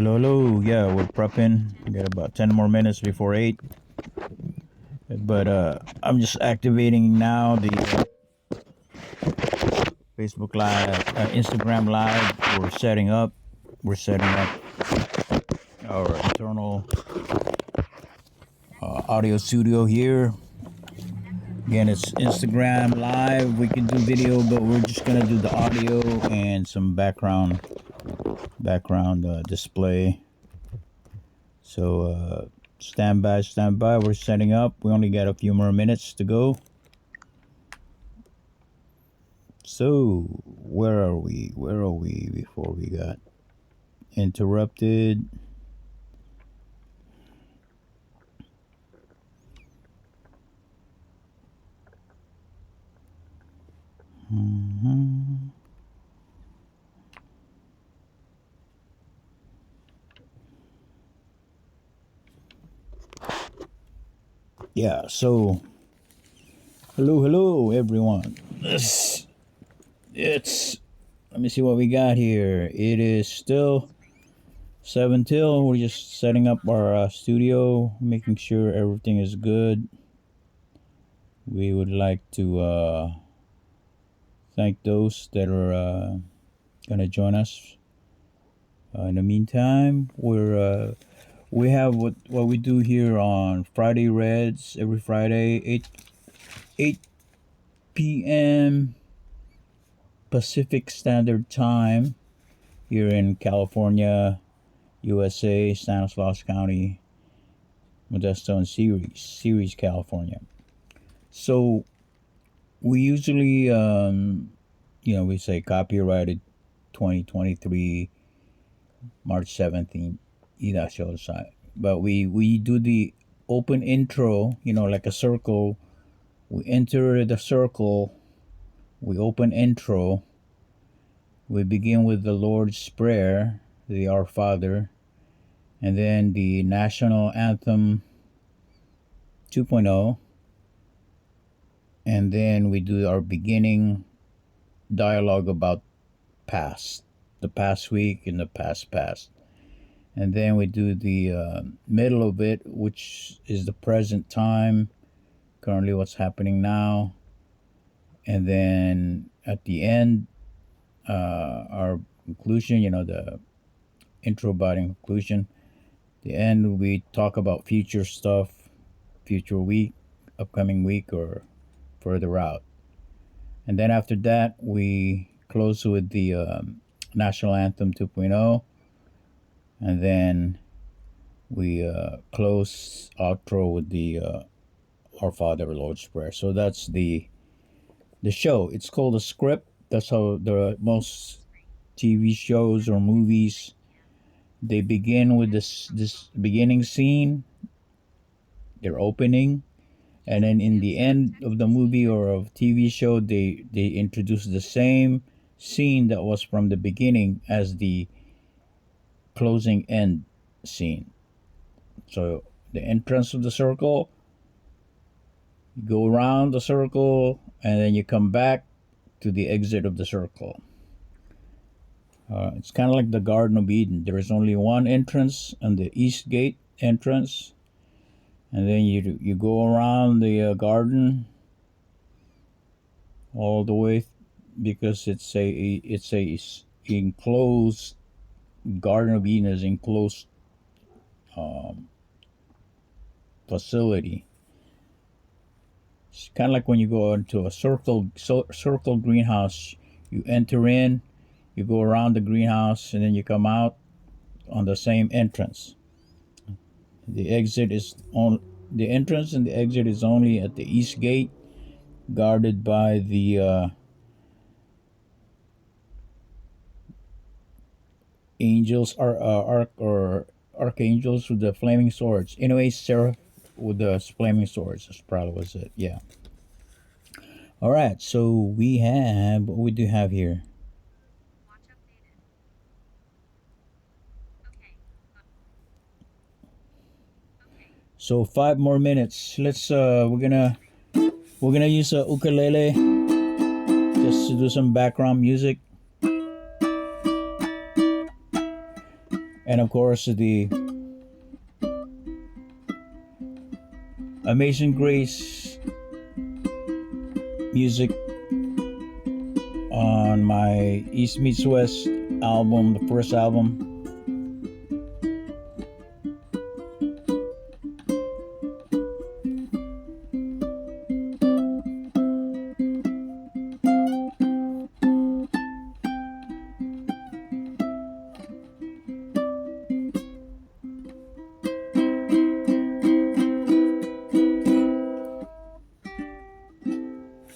Hello, hello. Yeah, we're prepping. We got about 10 more minutes before 8. But I'm just activating now the Facebook Live, Instagram Live. We're setting up. We're setting up our internal audio studio here. Again, it's Instagram Live. We can do video, but we're just gonna do the audio and some background display. So stand by. We're setting up. We only got a few more minutes to go. So where are we before we got interrupted? Mm-hmm. Yeah, so hello everyone. It's let me see what we got here. It is still 7 till. We're just setting up our studio, making sure everything is good. We would like to thank those that are gonna join us. In the meantime, we have what we do here on Friday Reds every Friday, 8 p.m. Pacific Standard Time here in California, USA, Stanislaus County, Modesto, and Ceres, California. So we usually, we say copyrighted 2023, March 17th, but we do the open intro, like a circle. We enter the circle, we open intro, we begin with the Lord's Prayer, the Our Father, and then the National Anthem 2.0, and then we do our beginning dialogue about the past week and the past. And then we do the middle of it, which is the present time, currently what's happening now. And then at the end, our conclusion, the intro, body, conclusion. The end, we talk about future stuff, future week, upcoming week, or further out. And then after that, we close with the National Anthem 2.0. And then we close outro with the Our Father, Lord's Prayer. So that's the show. It's called a script. That's how the most TV shows or movies, they begin with this beginning scene, their opening, and then in the end of the movie or of TV show, they introduce the same scene that was from the beginning as the closing end scene. So the entrance of the circle, you go around the circle, and then you come back to the exit of the circle. It's kind of like the Garden of Eden. There is only one entrance on the east gate entrance, and then you go around the garden all the way, because it's a enclosed Garden of Eden is enclosed facility. It's kind of like when you go into a circle greenhouse. You enter in, you go around the greenhouse, and then you come out on the same entrance. The entrance and the exit is only at the east gate, guarded by the angels or archangels with the flaming swords. Anyway, Seraph with the flaming swords. That's probably was it. Yeah. All right. So we have what we do have here. So 5 more minutes. Let's we're gonna use a ukulele just to do some background music. And of course, the Amazing Grace music on my East Meets West album, the first album.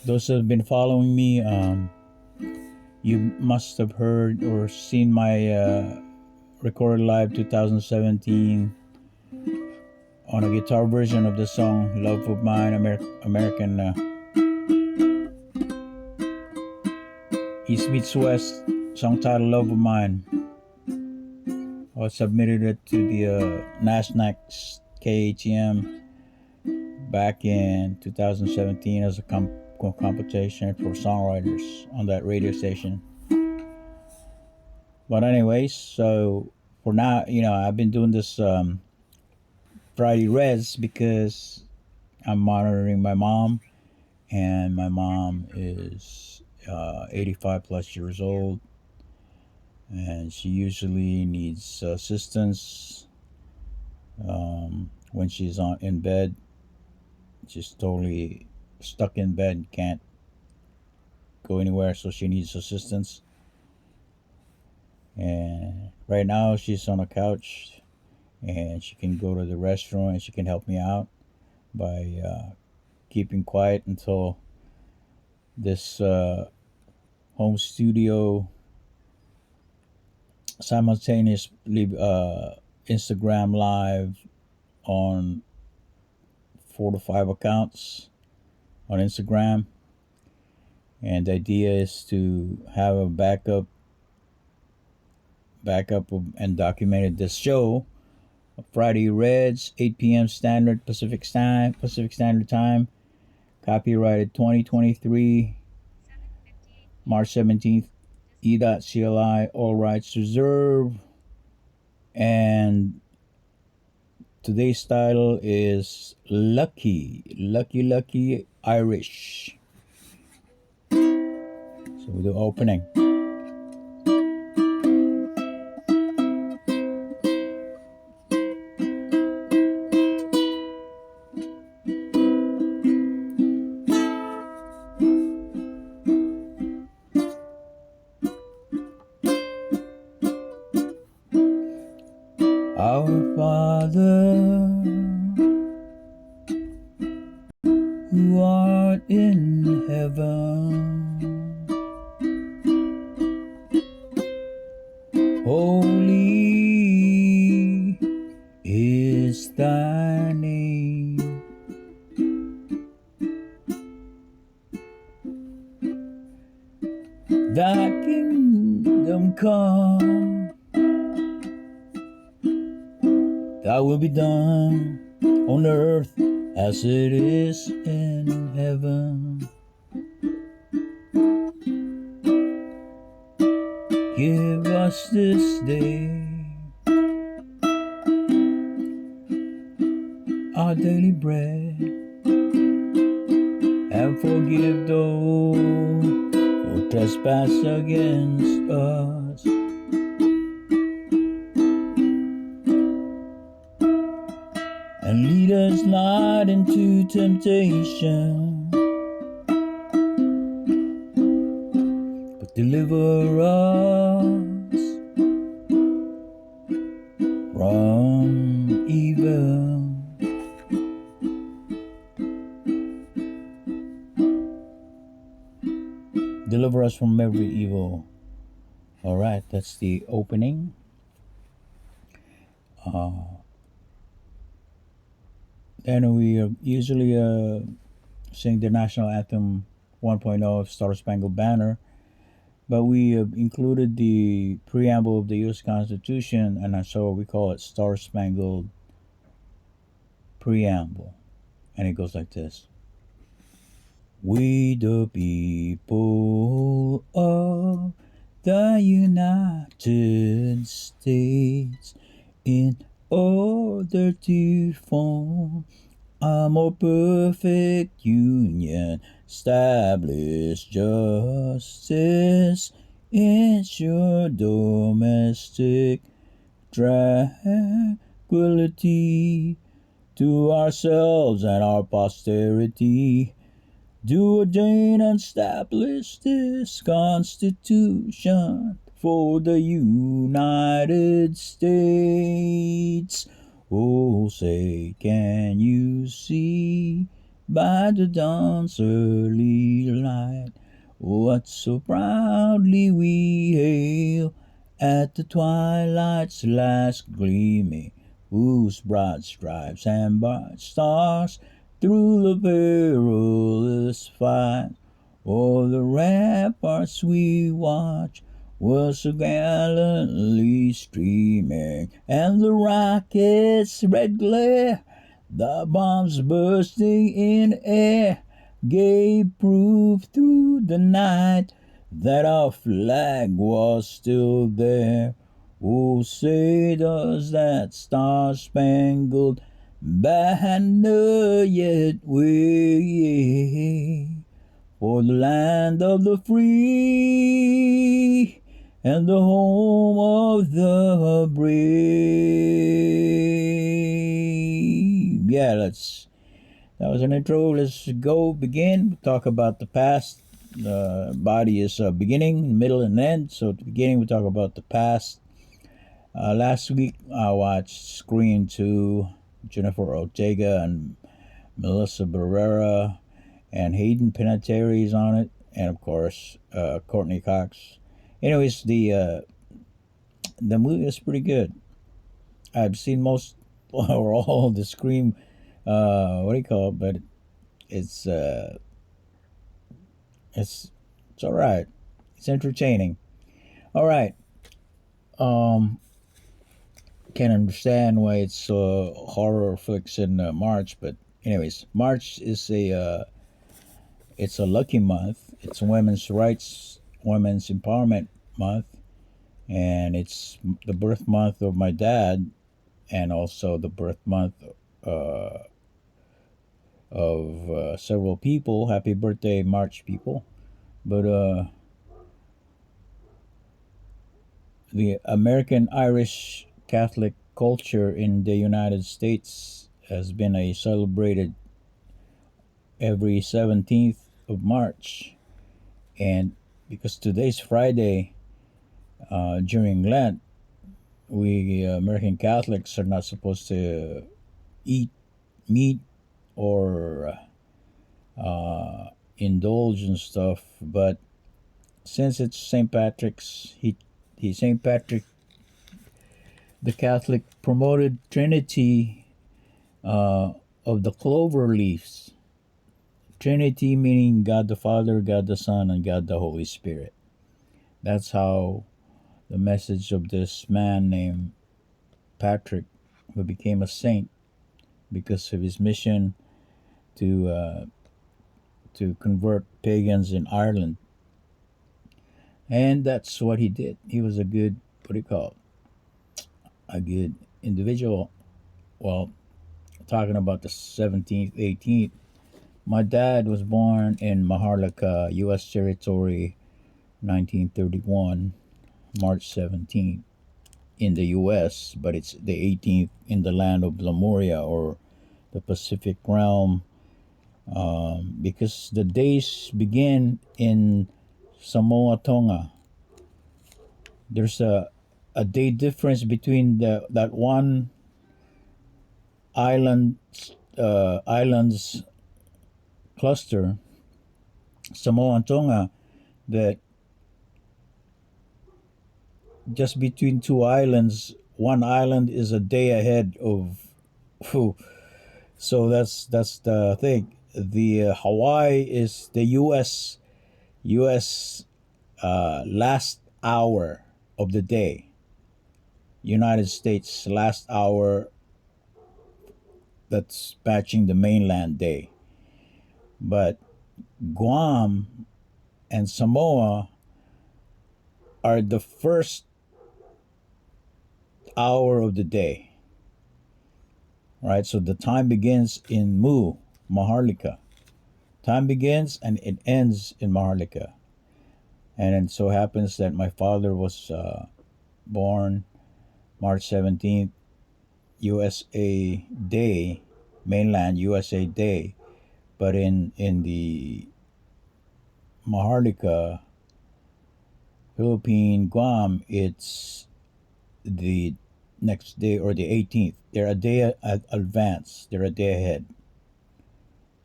Those that have been following me, you must have heard or seen my recorded live 2017 on a guitar version of the song Love of Mine, American East Meets West, song title Love of Mine. I submitted it to the NASDAQ KATM back in 2017 as a competition for songwriters on that radio station. But anyways, so for now, I've been doing this Friday Reds because I'm monitoring my mom, and my mom is 85 plus years old, and she usually needs assistance when she's in bed. She's totally stuck in bed, can't go anywhere, so she needs assistance. And right now she's on a couch, and she can go to the restroom, and she can help me out by keeping quiet until this home studio simultaneously Instagram live on 4 to 5 accounts on Instagram. And the idea is to have a backup and documented this show, Friday Reds, 8 p.m. Pacific Standard Time, copyrighted 2023, March 17th, e.Celi, all rights reserved. And today's title is Lucky Irish. So we do opening. Our Father, who art in heaven, holy is thy name. Thy kingdom come, thy will be done on earth as it is in heaven. Give us this day our daily bread, and forgive those who trespass against us. And lead us not into temptation, but deliver us from evil. Deliver us from every evil. All right, that's the opening. Then we usually sing the national anthem 1.0 of Star Spangled Banner, but we included the preamble of the U.S. Constitution, and so we call it Star Spangled Preamble. And it goes like this. We the people of the United States in order to form a more perfect union, establish justice, ensure domestic tranquility to ourselves and our posterity. Do ordain and establish this Constitution for the United States. Oh, say, can you see by the dawn's early light what so proudly we hail at the twilight's last gleaming, whose broad stripes and bright stars through the perilous fight o'er the ramparts we watch was so gallantly streaming, and the rockets' red glare, the bombs bursting in air, gave proof through the night that our flag was still there. Oh, say does that star-spangled banner yet wave for the land of the free and the home of the brave. Yeah, that was an intro. Let's go begin. Talk about the past. The body is a beginning, middle, and end. So at the beginning, we talk about the past. Last week, I watched Scream 2, Jennifer Ortega and Melissa Barrera, and Hayden Panettiere is on it, and of course, Courtney Cox. Anyways, the movie is pretty good. I've seen most or all the Scream, what do you call it? But it's uh, it's it's all right. It's entertaining. All right. Um, Can't understand why it's horror flicks in March, but anyways, March is it's a lucky month. It's women's rights, women's empowerment month, and it's the birth month of my dad, and also the birth month uh, of several people. Happy birthday, March people! But the American Irish Catholic culture in the United States has been a celebrated every 17th of March, and because today's Friday during Lent, we American Catholics are not supposed to eat meat or indulge in stuff. But since it's St. Patrick's, he St. Patrick, the Catholic promoted Trinity uh, of the clover leaves. Trinity meaning God the Father, God the Son, and God the Holy Spirit. That's how the message of this man named Patrick, who became a saint because of his mission to convert pagans in Ireland, and that's what he did. He was a good, what do you call it, a good individual. Well, talking about the 17th, 18th, my dad was born in Maharlika, U.S. Territory, 1931, March 17th in the U.S., but it's the 18th in the land of Lemuria or the Pacific realm, because the days begin in Samoa Tonga. There's a day difference between that one islands cluster, Samoa Tonga, that just between two islands, one island is a day ahead of. So that's the thing. The Hawaii is the U.S. Last hour of the day. United States last hour, that's matching the mainland day. But Guam and Samoa are the first hour of the day. Right? So the time begins in Maharlika. Time begins and it ends in Maharlika. And it so happens that my father was born March 17th, USA Day, mainland USA Day. But in the Maharlika, Philippine, Guam, it's the next day or the 18th. They're a day advance. They're a day ahead.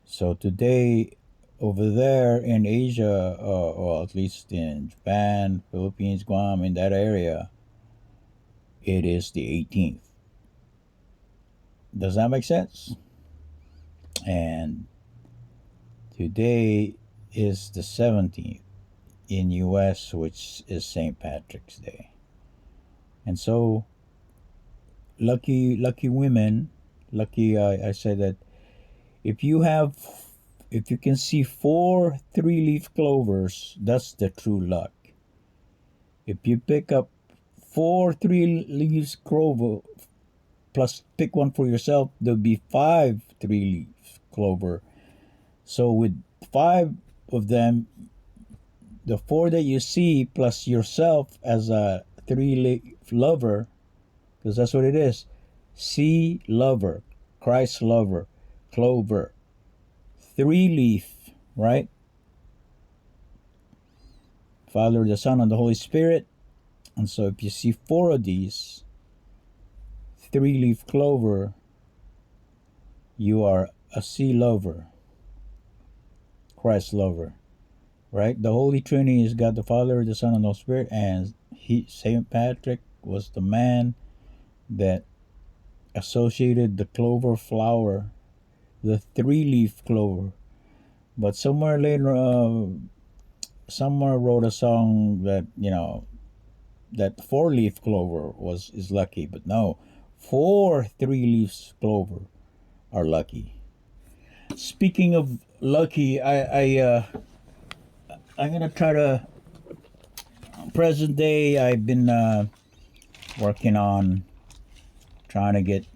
So today, over there in Asia, or at least in Japan, Philippines, Guam, in that area, it is the 18th. Does that make sense? And today is the 17th in US, which is St. Patrick's Day. And so lucky women, lucky I said that if you can see 4 3-leaf clovers, that's the true luck. If you pick up 4 3-leaf clover plus pick one for yourself, there'll be 5 3-leaf clover. So with 5 of them, the 4 that you see plus yourself as a 3-leaf lover, because that's what it is. See lover, Christ lover, clover, 3-leaf, right? Father, the Son, and the Holy Spirit. And so if you see 4 of these 3-leaf clover, you are a sea lover, Christ lover, right? The Holy Trinity is God the Father, the Son, and the Holy Spirit, and Saint Patrick was the man that associated the clover flower, the 3-leaf clover. But somewhere later, someone wrote a song that that 4-leaf clover is lucky, but no, 4 3-leaf clover are lucky. Speaking of lucky, I'm gonna try to present day. I've been working on trying to get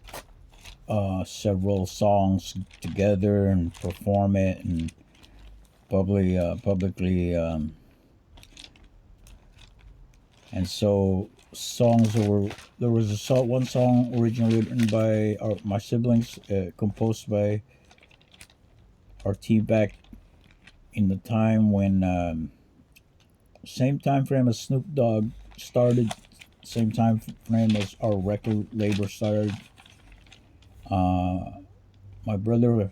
several songs together and perform it and publicly and so there was one song originally written by my siblings, composed by our team back in the time when same time frame as Snoop Dogg started, same time frame as our record label started. My brother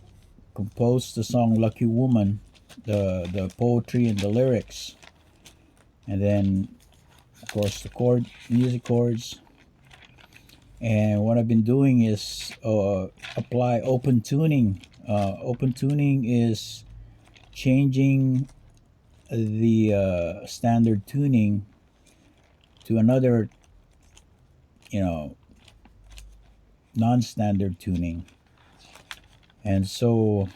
composed the song "Lucky Woman," the poetry and the lyrics, and then of course the music chords. And what I've been doing is apply open tuning. Open tuning is changing the standard tuning to another, non-standard tuning. And so,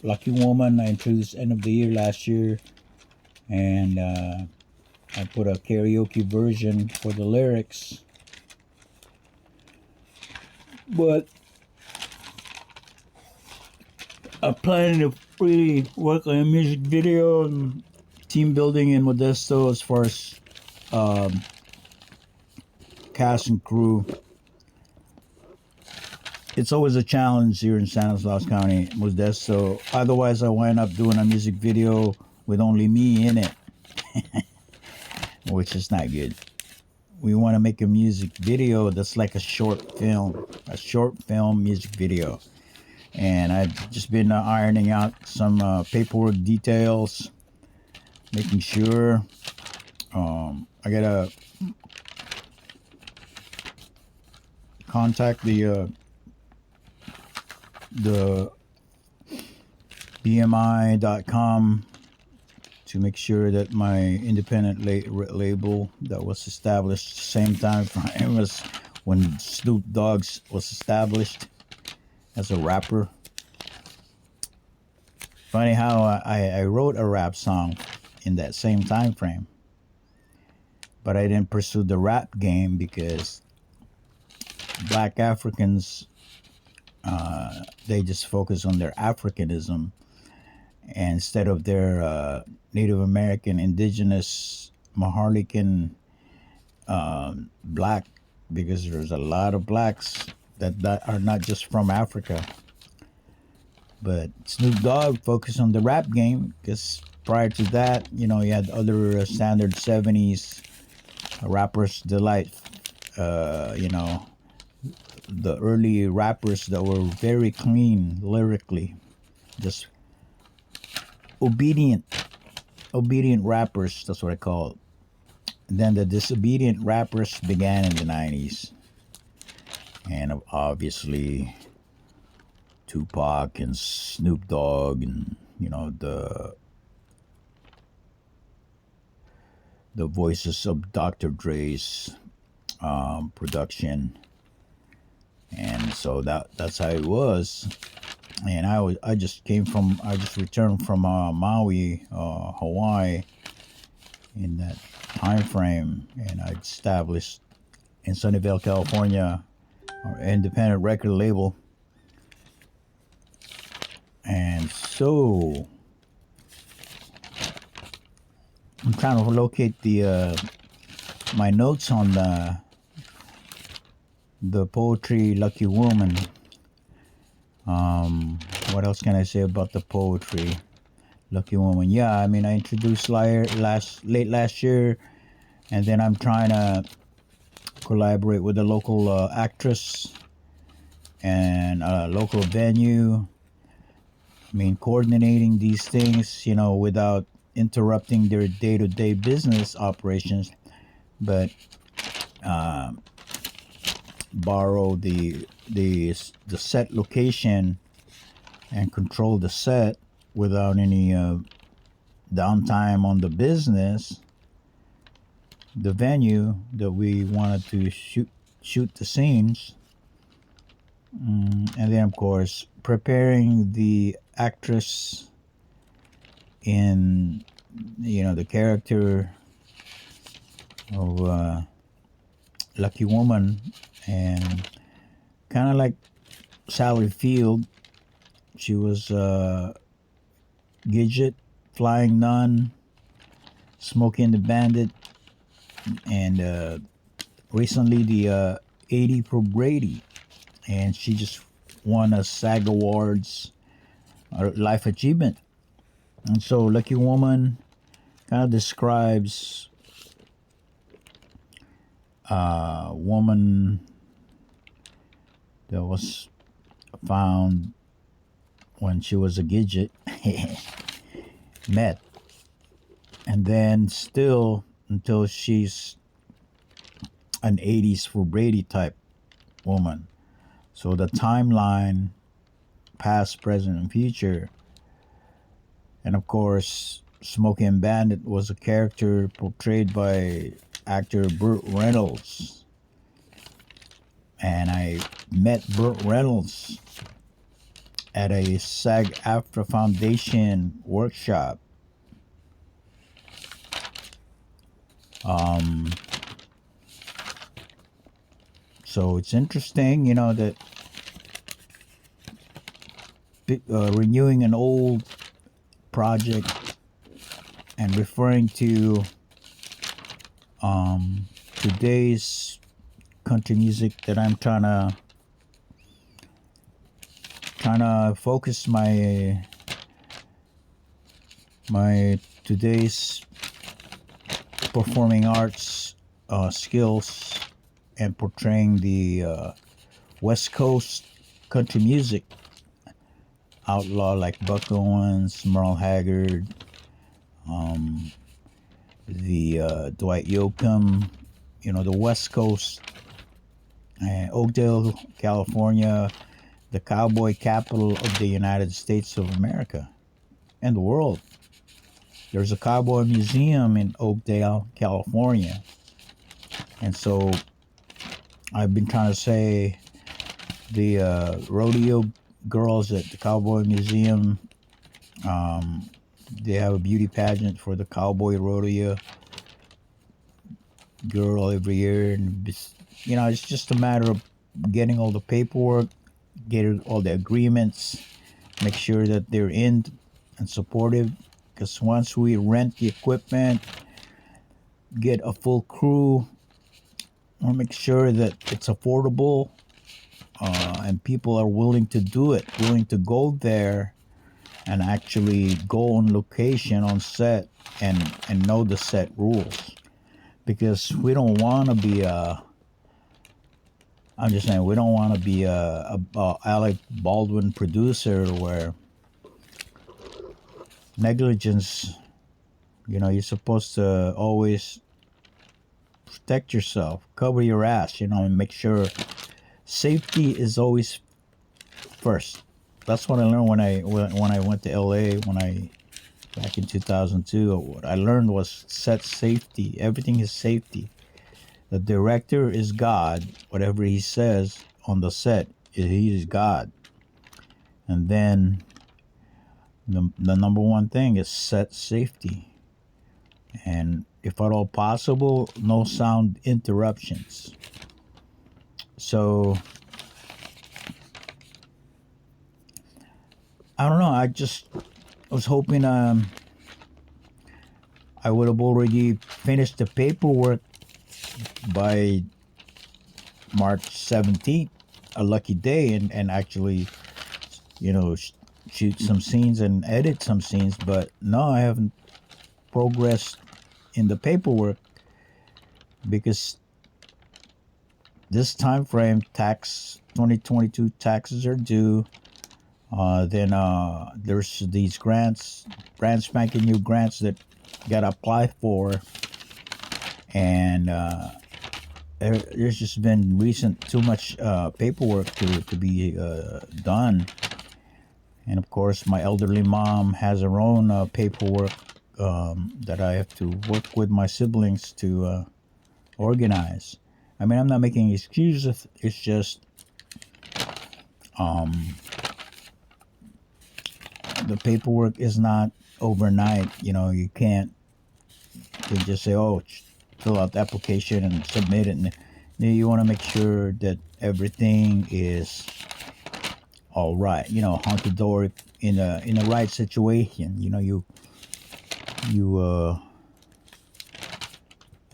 Lucky Woman, I introduced end of the year last year, and I put a karaoke version for the lyrics. But I'm planning to really work on a music video and team building in Modesto as far as cast and crew. It's always a challenge here in San Luis County, Modesto. Otherwise, I wind up doing a music video with only me in it, which is not good. We want to make a music video that's like a short film music video. And I've just been ironing out some paperwork details, making sure I gotta contact the BMI.com to make sure that my independent label that was established same time frame as when Snoop Dogg was established as a rapper. Funny how I wrote a rap song in that same time frame, but I didn't pursue the rap game because black Africans, they just focus on their Africanism instead of their Native American, indigenous, Maharlican, black, because there's a lot of blacks that are not just from Africa. But Snoop Dogg focused on the rap game because prior to that, you had other standard 70s rappers delight. The early rappers that were very clean lyrically, just obedient rappers. That's what I call it. And then the disobedient rappers began in the 90s, and obviously Tupac and Snoop Dogg, and the voices of Dr. Dre's production, and so that's how it was. And I just returned from Maui, Hawaii, in that time frame, and I established in Sunnyvale, California, our independent record label. And so I'm trying to locate the my notes on the poetry Lucky Woman. What else can I say about the poetry Lucky Woman? Yeah, I mean, I introduced late last year, and then I'm trying to collaborate with a local actress and a local venue. I mean, coordinating these things, without interrupting their day-to-day business operations, but borrow the set location and control the set without any downtime on the business, the venue that we wanted to shoot the scenes, and then of course preparing the actress in the character of Lucky Woman, and kind of like Sally Field. She was Gidget, Flying Nun, Smokey and the Bandit, and recently the 80 for Brady, and she just won a SAG Awards Life Achievement. And so Lucky Woman kind of describes a woman that was found when she was a Gidget, met, and then still until she's an 80s for Brady type woman. So the timeline, past, present, and future. And of course, Smokey and Bandit was a character portrayed by actor Burt Reynolds. And I met Burt Reynolds at a SAG-AFTRA Foundation workshop. So it's interesting, that renewing an old project and referring to today's country music that I'm trying to focus my today's performing arts skills and portraying the West Coast country music outlaw like Buck Owens, Merle Haggard, the Dwight Yoakam, the West Coast, Oakdale, California, the cowboy capital of the United States of America and the world. There's a cowboy museum in Oakdale, California. And so I've been trying to say the rodeo girls at the Cowboy Museum, they have a beauty pageant for the cowboy rodeo. girl every year, and it's just a matter of getting all the paperwork, getting all the agreements, make sure that they're in and supportive. Because once we rent the equipment, get a full crew, we'll make sure that it's affordable, and people are willing to do it, willing to go there and actually go on location on set and know the set rules. Because we don't want to be I'm just saying, we don't want to be a Alec Baldwin producer where negligence. You're supposed to always protect yourself, cover your ass, and make sure safety is always first. That's what I learned when I went to LA back in 2002. What I learned was set safety. Everything is safety. The director is God. Whatever he says on the set, he is God. And then the number one thing is set safety. And if at all possible, no sound interruptions. So I don't know. I was hoping I would have already finished the paperwork by March 17th, a lucky day, and actually, shoot some scenes and edit some scenes. But no, I haven't progressed in the paperwork because this time frame, 2022 taxes are due. Then there's these grants, brand spanking new grants that gotta apply for, and there's just been too much paperwork to be done. And of course, my elderly mom has her own paperwork that I have to work with my siblings to organize. I mean, I'm not making excuses. It's just the paperwork is not overnight. You can't just say, "Oh, fill out the application and submit it." And you want to make sure that everything is all right. Hunky dory in the right situation.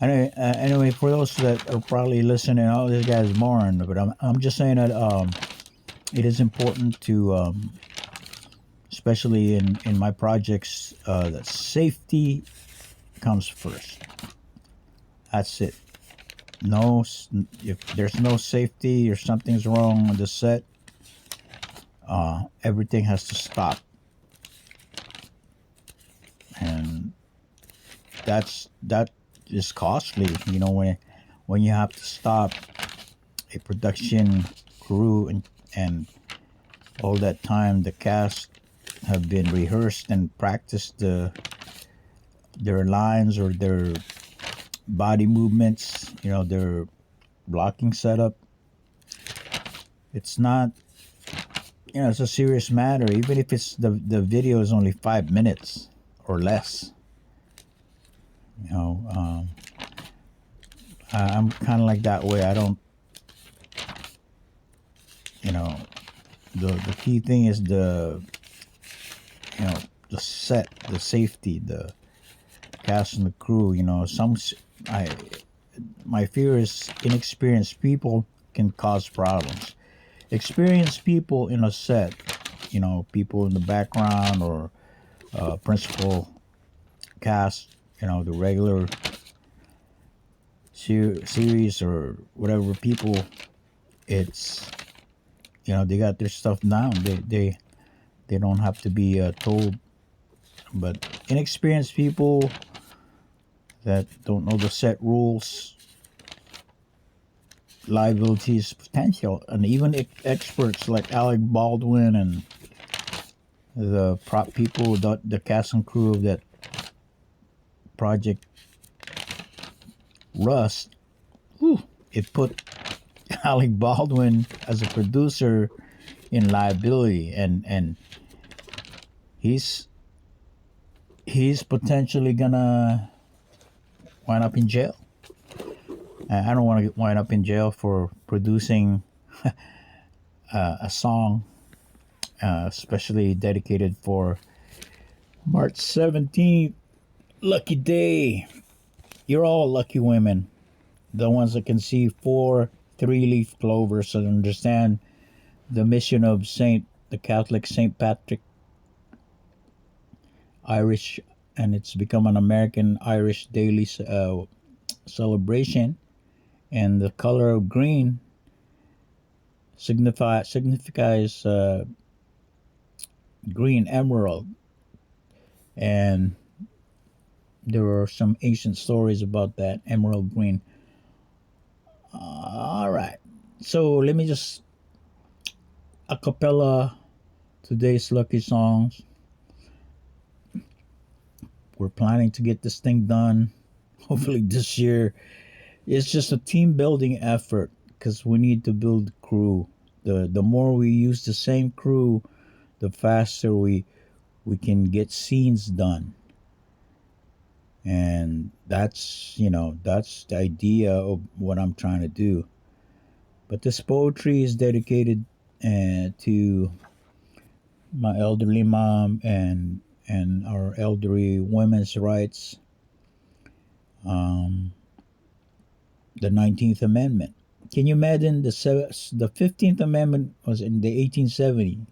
Anyway, for those that are probably listening, oh, this guy's boring, but I'm just saying that it is important to, especially in my projects, that safety comes first. That's it. If there's no safety or something's wrong on the set, everything has to stop, and that is costly. When you have to stop a production crew and all that time the cast have been rehearsed and practiced their lines or their body movements, their blocking setup. It's not, it's a serious matter. Even if it's the video is only 5 minutes or less. I'm kind of like that way. I don't, the key thing is the set, the safety, the cast and the crew. My fear is inexperienced people can cause problems. Experienced people in a set, people in the background or principal cast, the regular series or whatever people, it's they got their stuff down. They don't have to be told. But inexperienced people that don't know the set rules, liability is potential. And even experts like Alec Baldwin and the prop people, the cast and crew of that Project Rust, it put Alec Baldwin as a producer in liability, and he's potentially gonna wind up in jail. I don't want to wind up in jail for producing a song, especially dedicated for March 17th. Lucky day. You're all lucky women. The ones that can see four three-leaf clovers and understand the mission of the Catholic Saint Patrick Irish, and it's become an American Irish daily celebration. And the color of green signifies green emerald, and there are some ancient stories about that emerald green. All right, so let me just a cappella today's lucky songs. We're planning to get this thing done hopefully this year. It's just a team building effort because we need to build crew. The more we use the same crew, the faster we can get scenes done. And that's the idea of what I'm trying to do. But this poetry is dedicated to my elderly mom and our elderly women's rights. Um, the 19th Amendment. Can you imagine the 15th Amendment was in the 1870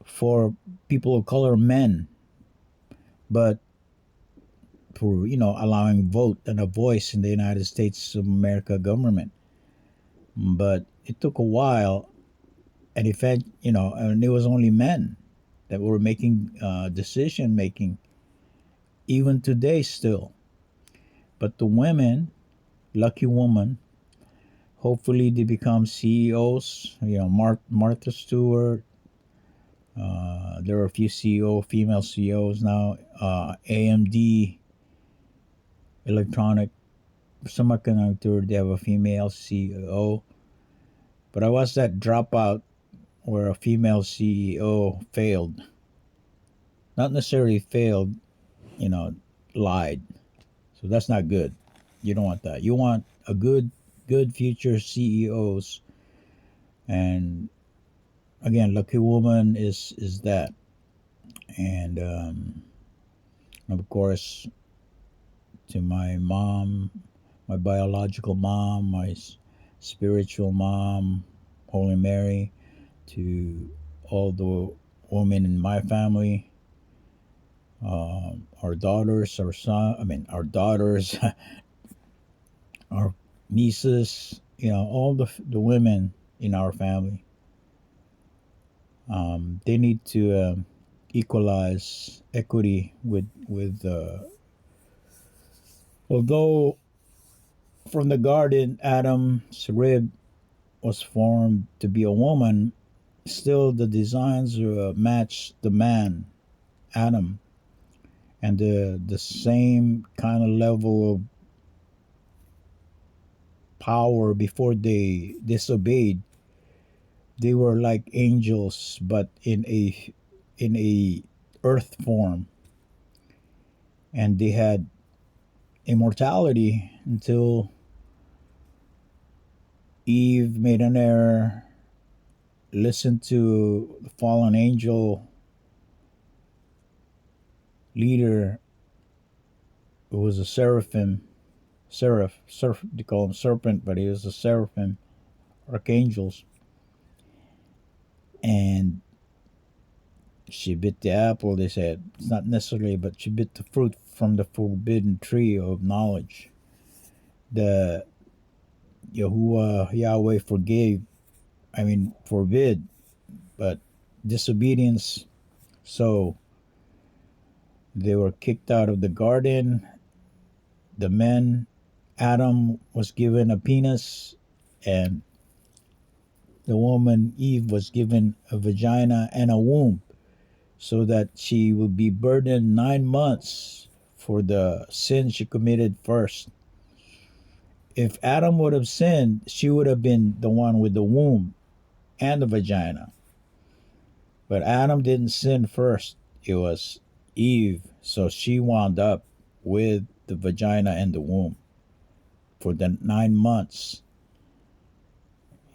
for people of color, men, but for allowing vote and a voice in the United States of America government. But it took a while, and and it was only men that were making decision making, even today still. But the women, lucky woman, hopefully they become CEOs. Martha Stewart. There are a few female CEOs now. AMD Electronic Semiconductor, they have a female CEO. But I watched that dropout where a female CEO failed. Not necessarily failed, you know, lied. So that's not good. You don't want that. You want a good future CEOs. And again, Lucky Woman is that. And of course, to my mom, my biological mom, my spiritual mom, Holy Mary, to all the women in my family, our daughters, our daughters, our nieces, all the women in our family. They need to equalize equity with although from the garden Adam's rib was formed to be a woman, still the designs match the man Adam, and the same kind of level of power before they disobeyed. They were like angels, but in a earth form, and they had immortality until Eve made an error, listened to the fallen angel leader who was a seraphim, they call him serpent, but he was a seraphim, archangels, and she bit the apple. They said it's not necessarily, but she bit the fruit from the forbidden tree of knowledge. The Yahuwah Yahweh forbid, but disobedience. So they were kicked out of the garden. The men, Adam was given a penis, and the woman Eve was given a vagina and a womb, so that she would be burdened 9 months for the sin she committed first. If Adam would have sinned, she would have been the one with the womb and the vagina. But Adam didn't sin first. It was Eve. So she wound up with the vagina and the womb. for the 9 months.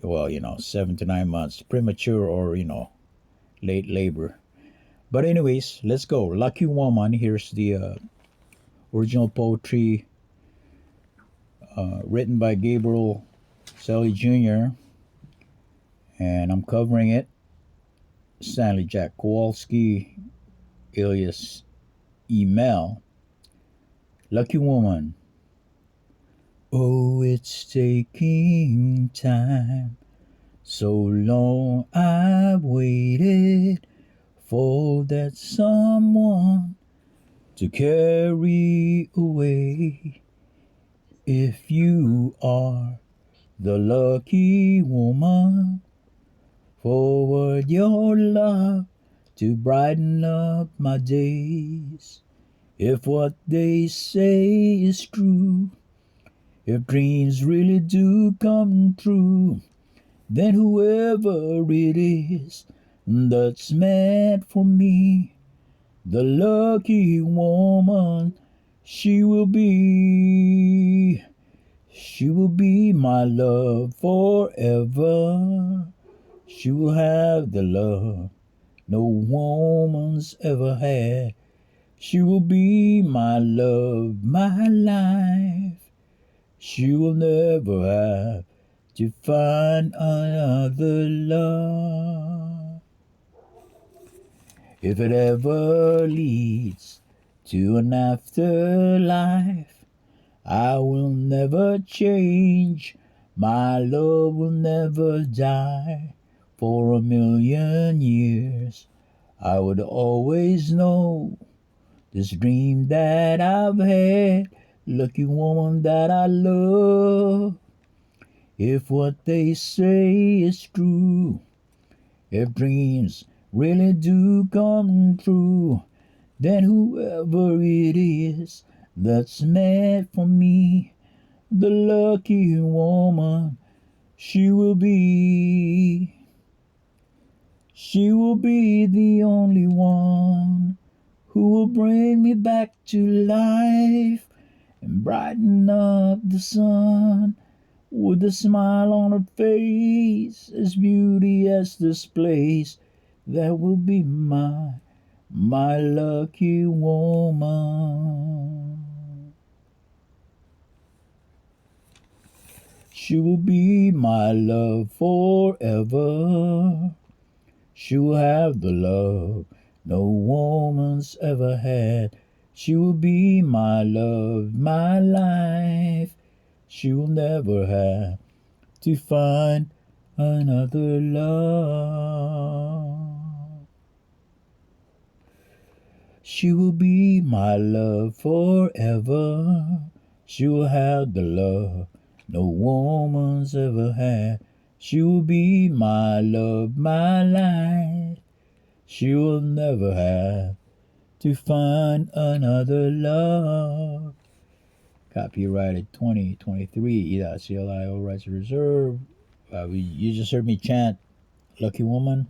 Well, 7 to 9 months, premature or late labor. But anyways, let's go. Lucky Woman. Here's the original poetry written by Gabriel e.Celi Jr. and I'm covering it. Stanley Jack Kowalski, alias Email. Lucky Woman. Oh, it's taking time. So long I've waited for that someone to carry away. If you are the lucky woman, forward your love to brighten up my days. If what they say is true, if dreams really do come true, then whoever it is that's meant for me, the lucky woman, she will be. She will be my love forever. She will have the love no woman's ever had. She will be my love, my life. She will never have to find another love. If it ever leads to an afterlife, I will never change. My love will never die. For 1,000,000 years, I would always know this dream that I've had, lucky woman that I love. If what they say is true, if dreams really do come true, then whoever it is that's meant for me, the lucky woman, she will be. She will be the only one who will bring me back to life and brighten up the sun with a smile on her face, as beauty as this place. That will be my lucky woman. She will be my love forever. She will have the love no woman's ever had. She will be my love, my life. She will never have to find another love. She will be my love forever. She will have the love no woman's ever had. She will be my love, my life. She will never have to find another love. Copyrighted 2023, e.Celi, all rights reserved. You just heard me chant Lucky Woman.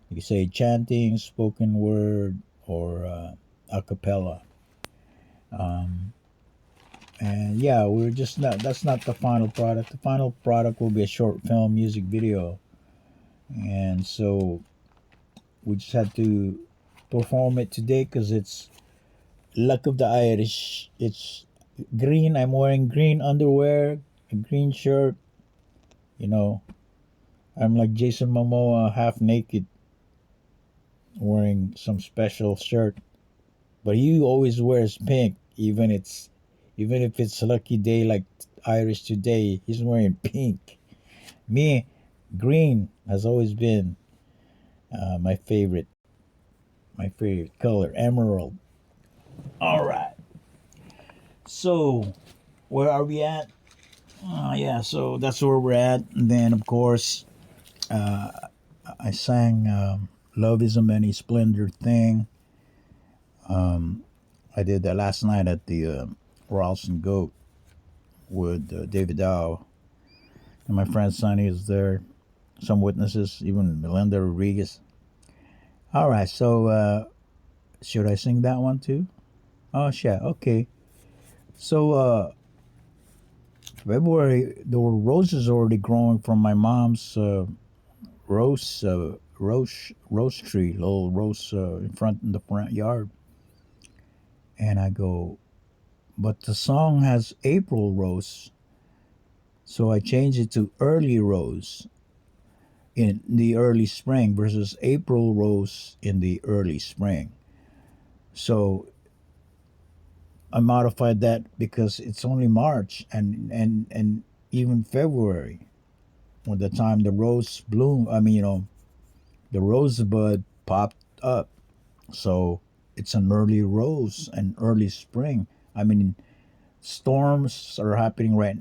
You can say chanting, spoken word, or a cappella. And yeah, we're just not, that's not the final product. The final product will be a short film music video. And so we just had to perform it today because it's Luck of the Irish. It's green. I'm wearing green underwear, a green shirt. You know, I'm like Jason Momoa, half naked, wearing some special shirt. But he always wears pink, even if it's a lucky day like Irish today. He's wearing pink. Me, green has always been my favorite. My favorite color, emerald. All right. So, where are we at? Yeah, so that's where we're at. And then, of course, uh, I sang Love is a Many Splendor thing. I did that last night at the Ralston Goat with David Dow. And my friend Sonny is there. Some witnesses, even Melinda Rodriguez. All right, so should I sing that one too? Oh, shit. Okay. So, February, there were roses already growing from my mom's rose tree, little rose in the front yard. And I go, but the song has April rose, so I changed it to early rose in the early spring versus April rose in the early spring. So I modified that because it's only March and even February when the time the rose bloom. I mean, the rosebud popped up. So it's an early rose, an early spring. I mean, storms are happening right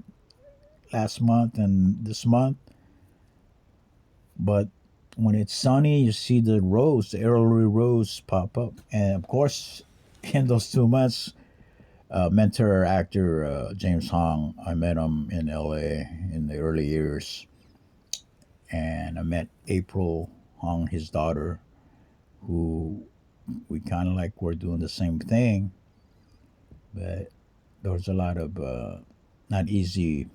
last month and this month, but when it's sunny, you see the rose, the early rose pop up. And of course, in those 2 months, mentor actor James Hong, I met him in LA in the early years. And I met April Hong, his daughter, who we kind of like were doing the same thing, but there was a lot of not easy.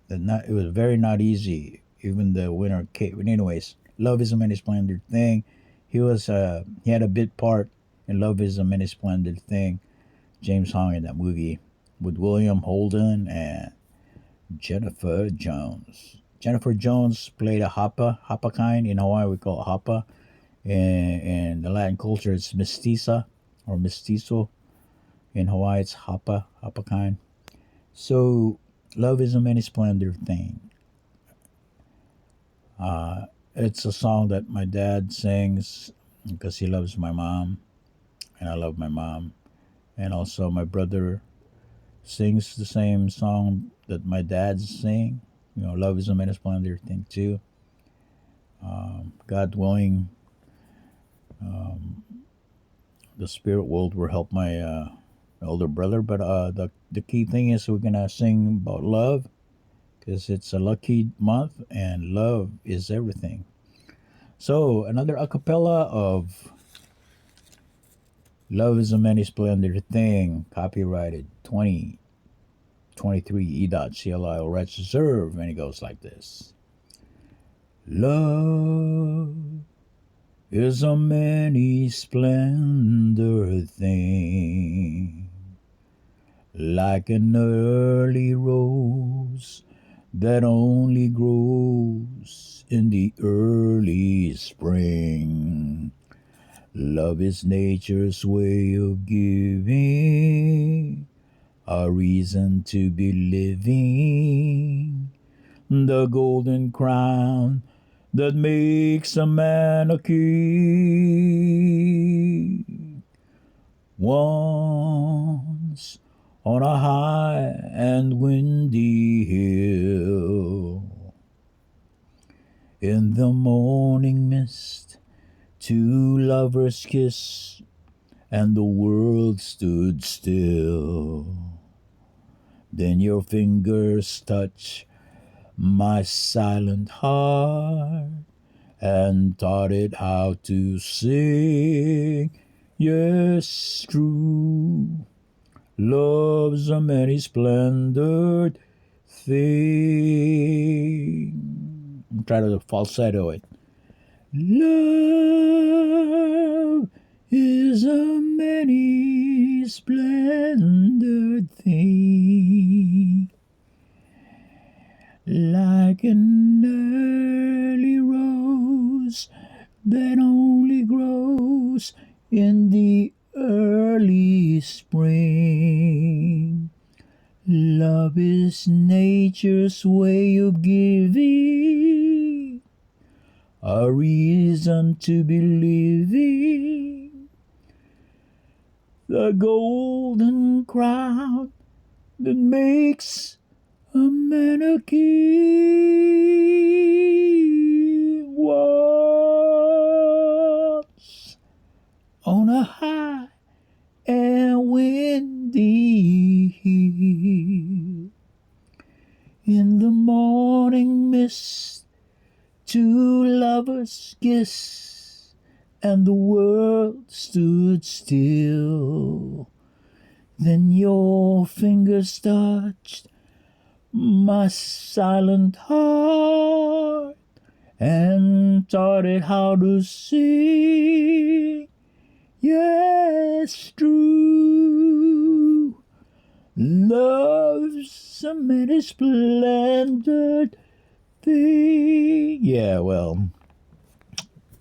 It was very not easy. Even the winner came. But anyways, Love is a Many Splendid Thing. He had a bit part in Love is a Many Splendid Thing. James Hong in that movie with William Holden and Jennifer Jones. Jennifer Jones played a hapa kind. In Hawaii, we call it hapa. In the Latin culture, it's mestiza or mestizo. In Hawaii, it's hapa kind. So, Love is a Many Splendid Thing. It's a song that my dad sings because he loves my mom, and I love my mom. And also, my brother sings the same song that my dad's sing. Love is a Many Splendid Thing too. God willing, the spirit world will help my older brother. But the key thing is we're gonna sing about love because it's a lucky month and love is everything. So another acapella of Love is a Many Splendid Thing, copyrighted 2023 e.Celi, all rights reserved, and it goes like this. Love is a many splendid thing, like an early rose that only grows in the early spring. Love is nature's way of giving a reason to be living, the golden crown that makes a man a king. Once on a high and windy hill, in the morning mist, two lovers kissed, and the world stood still. Then your fingers touch my silent heart and taught it how to sing. Yes, true, love's a many splendid thing. I'm trying to falsetto it. Love is a many splendid thing, like an early rose that only grows in the early spring. Love is nature's way of giving a reason to be living, the golden crown that makes a man a king. Once on a high and windy hill, in the morning mist, two lovers kissed, and the world stood still. Then your fingers touched my silent heart and taught it how to sing. Yes, true. Love's a many splendid thing. Yeah, well,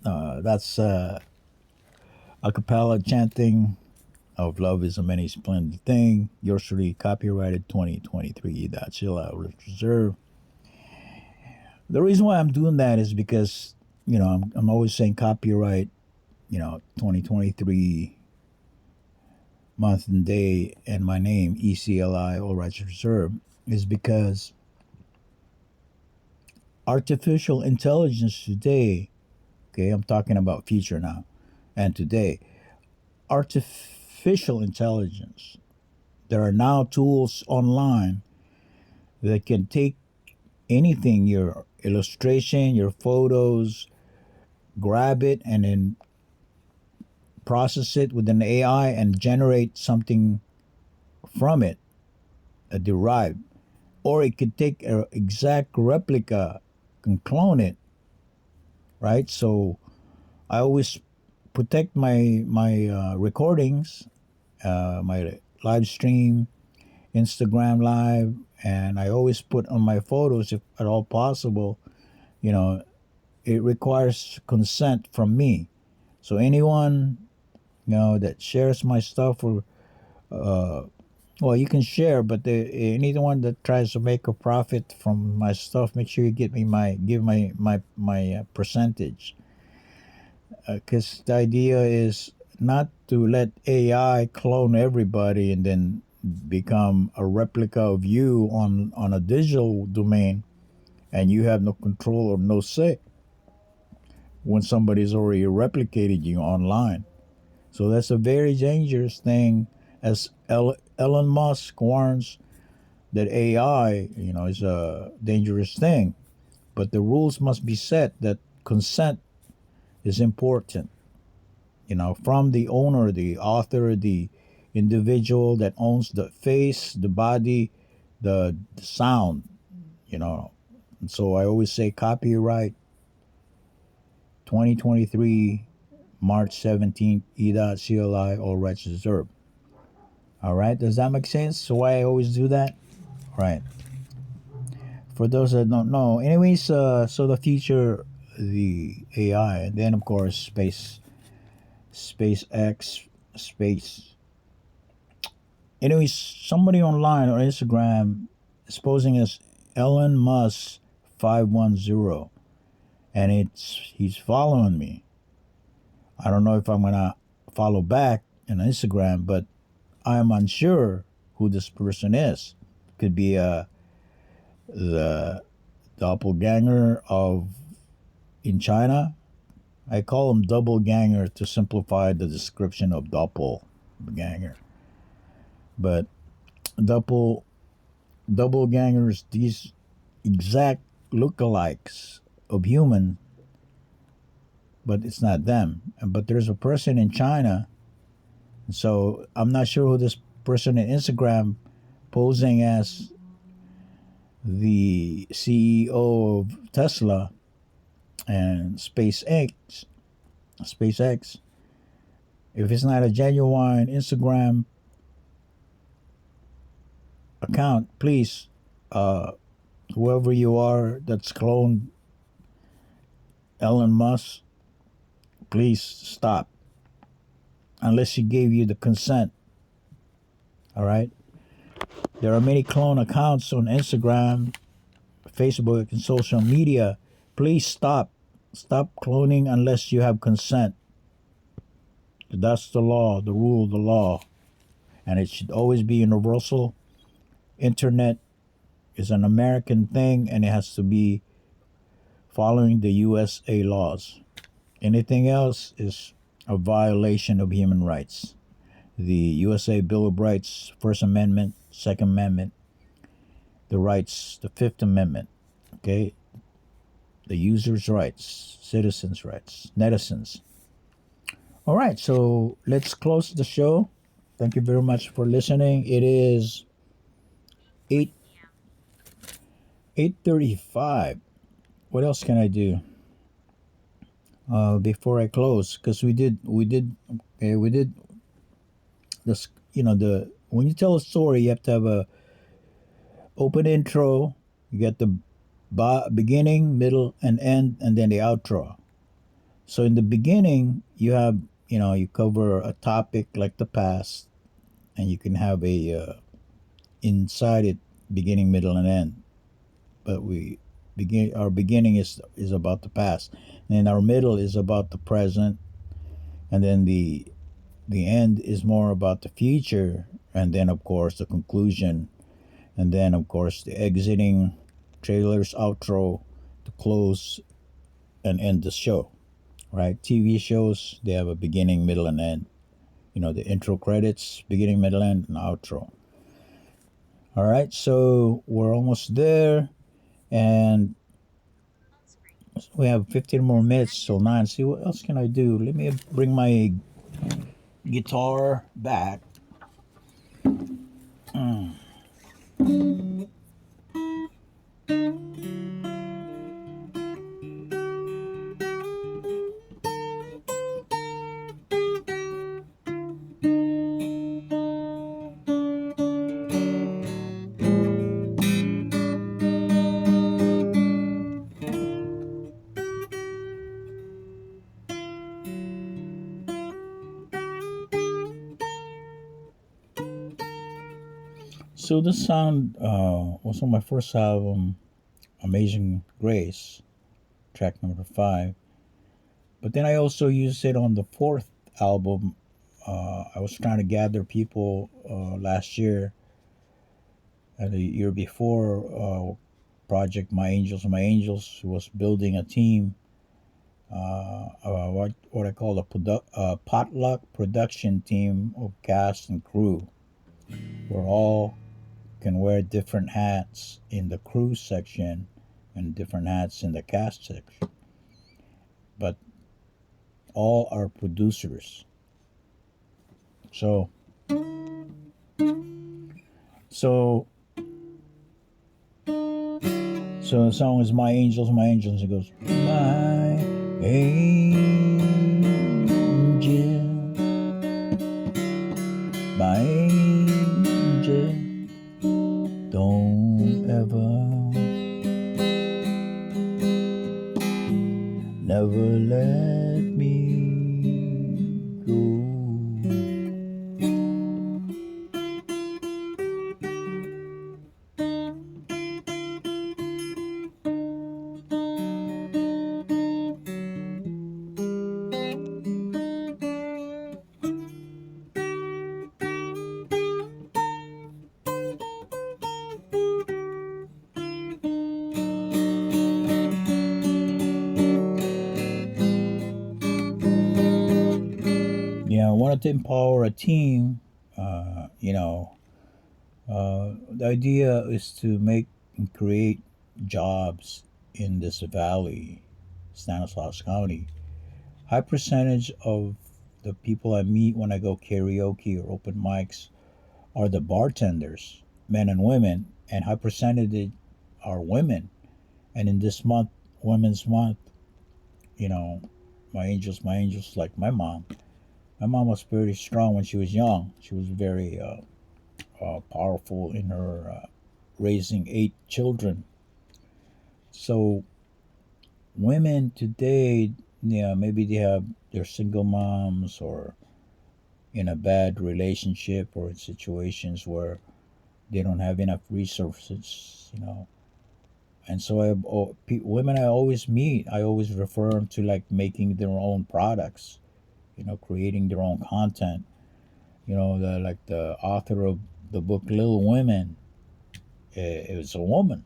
that's a cappella chanting of Love is a Many Splendid Thing. Yours truly, copyrighted 2023. That's reserve. The reason why I'm doing that is because, I'm always saying copyright, 2023 month and day and my name, E.Celi, all rights reserved, is because artificial intelligence today, okay, I'm talking about future now, and today, artificial intelligence, there are now tools online that can take anything, your illustration, your photos, grab it and then process it with an AI and generate something from it, a derived. Or it could take an exact replica, can clone it, right? So I always protect my recordings, my live stream, Instagram live, and I always put on my photos, if at all possible, you know, it requires consent from me. So anyone, that shares my stuff or well, you can share, but anyone that tries to make a profit from my stuff, make sure you give my percentage, because the idea is not to let AI clone everybody and then become a replica of you on a digital domain, and you have no control or no say when somebody's already replicated you online. So that's a very dangerous thing, as Elon Musk warns that AI, is a dangerous thing. But the rules must be set that consent is important, from the owner, the author, the individual that owns the face, the body, the sound, you know. And so I always say copyright 2023, March 17th, e.Celi, all rights reserved. All right, does that make sense? So why I always do that? Right. For those that don't know, anyways, so the future, the AI, and then of course SpaceX, space. Anyways, somebody online on Instagram is posing as Elon Musk 510, and he's following me. I don't know if I'm gonna follow back on Instagram, but I am unsure who this person is. Could be the doppelganger of in China. I call him double ganger to simplify the description of doppelganger. But double double gangers, these exact lookalikes of human, but it's not them. But there's a person in China, so I'm not sure who this person in Instagram posing as the CEO of Tesla and SpaceX. If it's not a genuine Instagram account, please, whoever you are that's cloned Elon Musk, please stop. Unless she gave you the consent. All right. There are many clone accounts on Instagram, Facebook, and social media. Please stop. Stop cloning unless you have consent. That's the law, the rule, the law. And it should always be universal. Internet is an American thing and it has to be following the USA laws. Anything else is a violation of human rights. The USA Bill of Rights, First Amendment, Second Amendment, the rights, the Fifth Amendment, okay? The user's rights, citizens' rights, netizens. All right, so let's close the show. Thank you very much for listening. It is 8 8:35. What else can I do before I close? Because we did this. The when you tell a story, you have to have a open intro. You get the beginning, middle, and end, and then the outro. So in the beginning, you cover a topic like the past, and you can have a inside it beginning, middle, and end. But we begin our beginning is about the past, and our middle is about the present, and then the end is more about the future, and then of course the conclusion, and then of course the exiting trailers, outro to close and end the show. Right? TV shows, they have a beginning, middle, and end. The intro credits, beginning, middle, end, and outro. All right, so we're almost there, and we have 15 more minutes till 9. See, what else can I do? Let me bring my guitar back. Mm. So this sound was on my first album, Amazing Grace, track number 5. But then I also used it on the fourth album. I was trying to gather people last year and the year before. Project My Angels was building a team. What I call a potluck production team of cast and crew, where all can wear different hats in the crew section and different hats in the cast section, but all are producers. So, so, so the song is My Angels, My Angels. It goes, My angel, my angel, don't ever, never let me go. Yeah, I wanted to empower a team. The idea is to make and create jobs in this valley, Stanislaus County. High percentage of the people I meet when I go karaoke or open mics are the bartenders, men and women, and high percentage are women. And in this month, Women's Month, you know, my angels, like my mom. My mom was pretty strong when she was young. She was very powerful in her raising 8 children. So women today, yeah, maybe they're single moms or in a bad relationship or in situations where they don't have enough resources. And so women I always meet, I always refer them to like making their own products, creating their own content. The author of the book Little Women, it was a woman,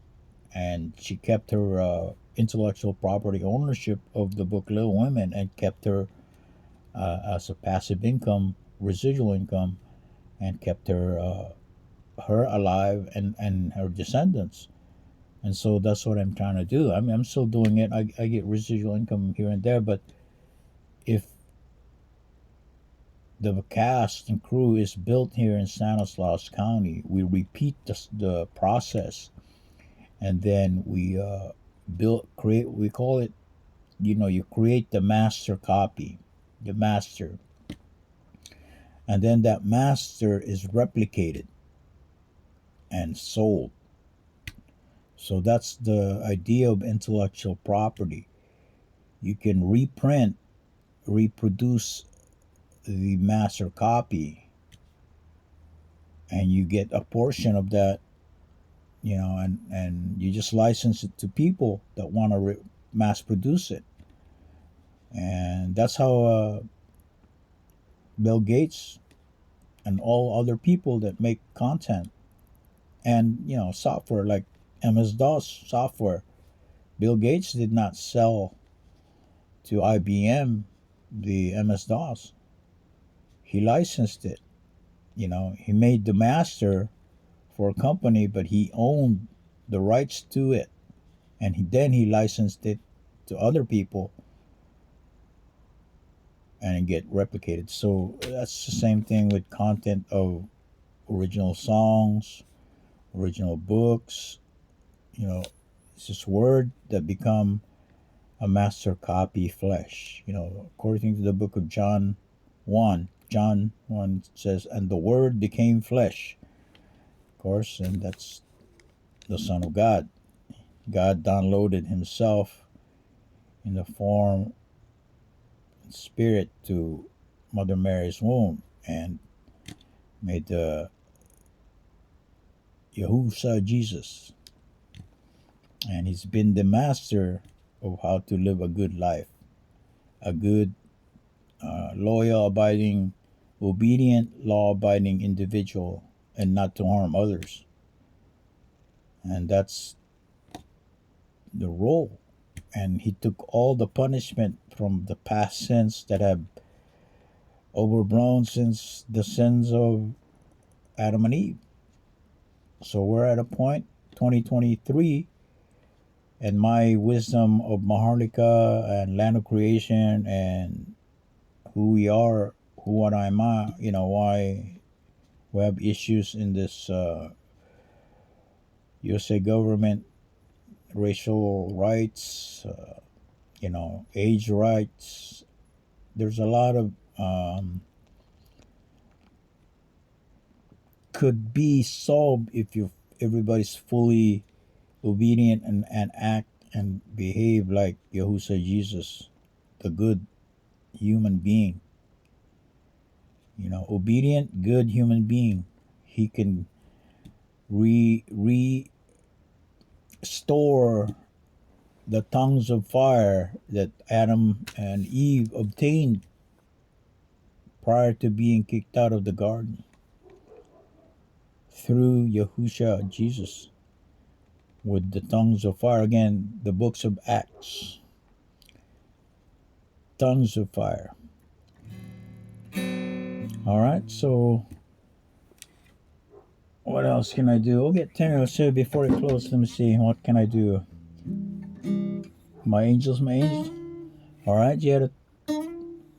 and she kept her intellectual property ownership of the book Little Women and kept her as a passive income, residual income, and kept her alive and her descendants. And so that's what I'm trying to do. I mean, I'm still doing it. I get residual income here and there, but if the cast and crew is built here in Stanislaus County, we repeat the process, and then we create. We call it. You create the master copy, the master, and then that master is replicated and sold. So that's the idea of intellectual property. You can reproduce the master copy, and you get a portion of that, and you just license it to people that want to mass produce it. And that's how Bill Gates and all other people that make content and software like MS-DOS software. Bill Gates did not sell to IBM the MS-DOS. He licensed it. He made the master for a company, but he owned the rights to it, and then he licensed it to other people and get replicated. So that's the same thing with content of original songs, original books. It's just word that become a master copy flesh. According to the book of John 1 says, and the word became flesh, of course, and that's the Son of God. God downloaded himself in the form and spirit to Mother Mary's womb and made the Yahushua Jesus. And he's been the master of how to live a good life, a good, loyal, abiding, obedient, law abiding individual, and not to harm others. And that's the role. And he took all the punishment from the past sins that have overblown since the sins of Adam and Eve. So we're at a point, 2023, and my wisdom of Maharlika and land of creation and who we are, who what I'm at, why we have issues in this USA government, racial rights, age rights. There's a lot of could be solved if everybody's fully obedient and act and behave like Yahushua Jesus, the good human being. Obedient, good human being. He can restore the tongues of fire that Adam and Eve obtained prior to being kicked out of the garden through Yahushua Jesus with the tongues of fire. Again, the books of Acts, tongues of fire. All right, so what else can I do? We'll get 10 or so before I close. Let me see. What can I do? My angels. All right,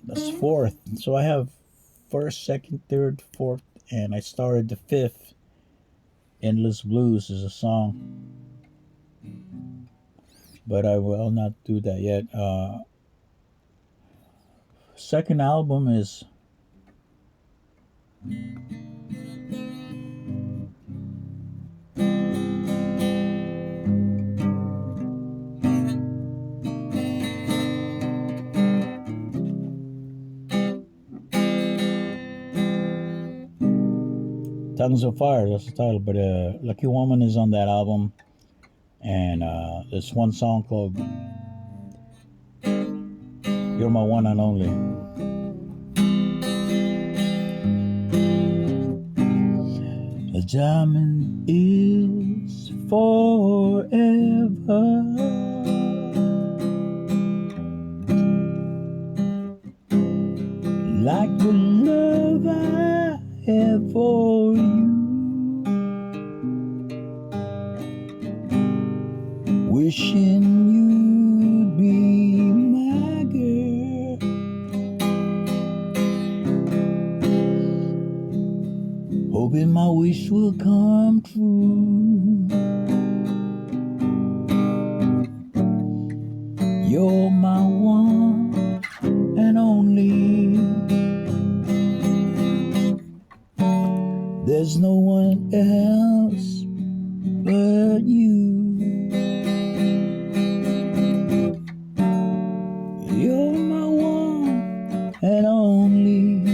that's fourth. So I have first, second, third, fourth, and I started the fifth. Endless Blues is a song, but I will not do that yet. Second album is Tongues of Fire. That's the title, but Lucky Woman is on that album, and there's one song called You're My One and Only. A diamond is forever. Like the love I have for you. Wishing you'd be my girl. Hoping my wish will come true. You're my one and only. There's no one else but you. You're my one and only.